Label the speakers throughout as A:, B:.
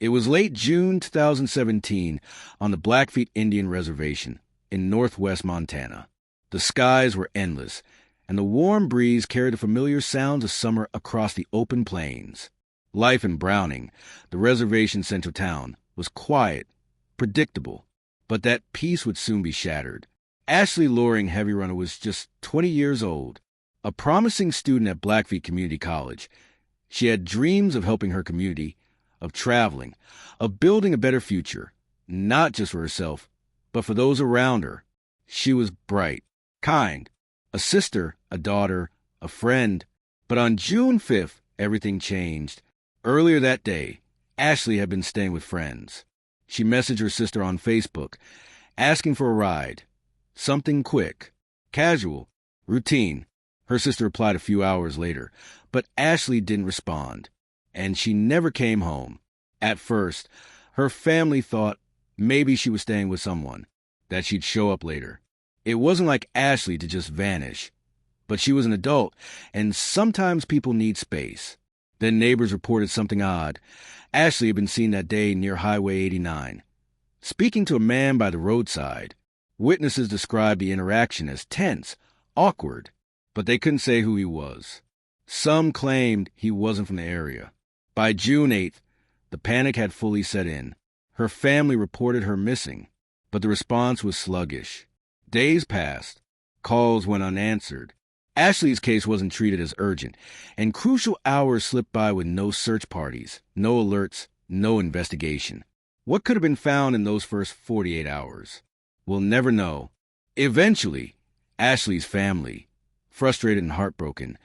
A: It was late June 2017 on the Blackfeet Indian Reservation in northwest Montana. The skies were endless, and the warm breeze carried the familiar sounds of summer across the open plains. Life in Browning, the reservation's central town, was quiet, predictable, but that peace would soon be shattered. Ashley Loring HeavyRunner was just 20 years old, a promising student at Blackfeet Community College. She had dreams of helping her community, of traveling, of building a better future, not just for herself, but for those around her. She was bright, kind, a sister, a daughter, a friend. But on June 5th, everything changed. Earlier that day, Ashley had been staying with friends. She messaged her sister on Facebook, asking for a ride. Something quick, casual, routine. Her sister replied a few hours later, but Ashley didn't respond, and she never came home. At first, her family thought maybe she was staying with someone, that she'd show up later. It wasn't like Ashley to just vanish, but she was an adult, and sometimes people need space. Then neighbors reported something odd. Ashley had been seen that day near Highway 89, speaking to a man by the roadside. Witnesses described the interaction as tense, awkward, but they couldn't say who he was. Some claimed he wasn't from the area. By June 8th, the panic had fully set in. Her family reported her missing, but the response was sluggish. Days passed. Calls went unanswered. Ashley's case wasn't treated as urgent, and crucial hours slipped by with no search parties, no alerts, no investigation. What could have been found in those first 48 hours? We'll never know. Eventually, Ashley's family, frustrated and heartbroken,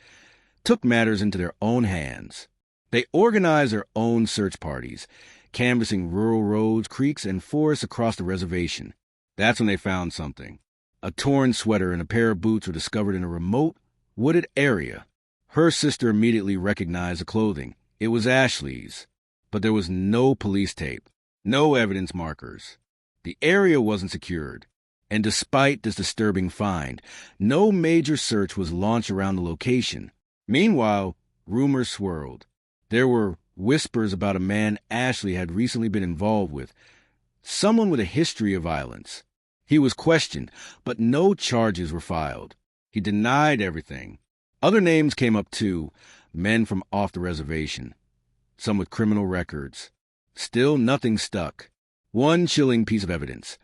A: took matters into their own hands. They organized their own search parties, canvassing rural roads, creeks, and forests across the reservation. That's when they found something. A torn sweater and a pair of boots were discovered in a remote, wooded area. Her sister immediately recognized the clothing. It was Ashley's, but there was no police tape, no evidence markers. The area wasn't secured, and despite this disturbing find, no major search was launched around the location. Meanwhile, rumors swirled. There were whispers about a man Ashley had recently been involved with, someone with a history of violence. He was questioned, but no charges were filed. He denied everything. Other names came up too, men from off the reservation, some with criminal records. Still, nothing stuck. One chilling piece of evidence.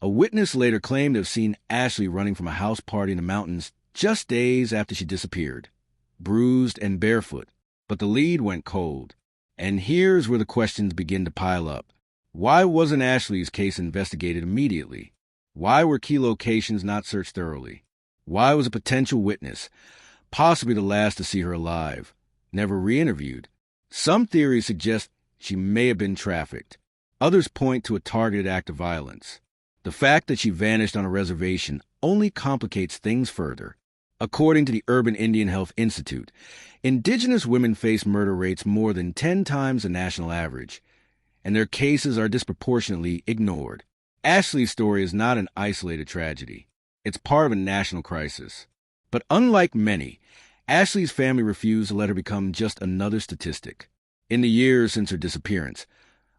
A: A witness later claimed to have seen Ashley running from a house party in the mountains just days after she disappeared, bruised and barefoot. But the lead went cold. And here's where the questions begin to pile up. Why wasn't Ashley's case investigated immediately? Why were key locations not searched thoroughly? Why was a potential witness, possibly the last to see her alive, never re-interviewed? Some theories suggest she may have been trafficked. Others point to a targeted act of violence. The fact that she vanished on a reservation only complicates things further. According to the Urban Indian Health Institute, Indigenous women face murder rates more than 10 times the national average, and their cases are disproportionately ignored. Ashley's story is not an isolated tragedy. It's part of a national crisis. But unlike many, Ashley's family refused to let her become just another statistic. In the years since her disappearance,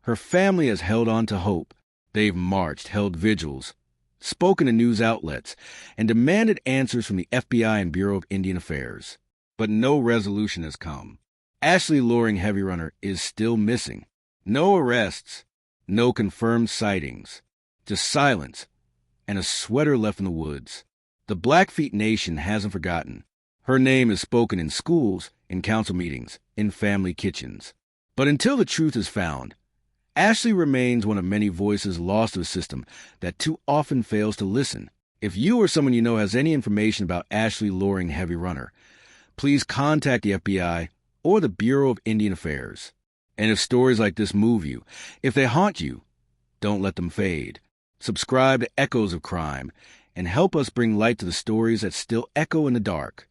A: her family has held on to hope. They've marched, held vigils, spoken to news outlets, and demanded answers from the FBI and Bureau of Indian Affairs. But no resolution has come. Ashley Loring HeavyRunner is still missing. No arrests, no confirmed sightings, just silence and a sweater left in the woods. The Blackfeet Nation hasn't forgotten. Her name is spoken in schools, in council meetings, in family kitchens. But until the truth is found, Ashley remains one of many voices lost to a system that too often fails to listen. If you or someone you know has any information about Ashley Loring HeavyRunner, please contact the FBI or the Bureau of Indian Affairs. And if stories like this move you, if they haunt you, don't let them fade. Subscribe to Echoes of Crime and help us bring light to the stories that still echo in the dark.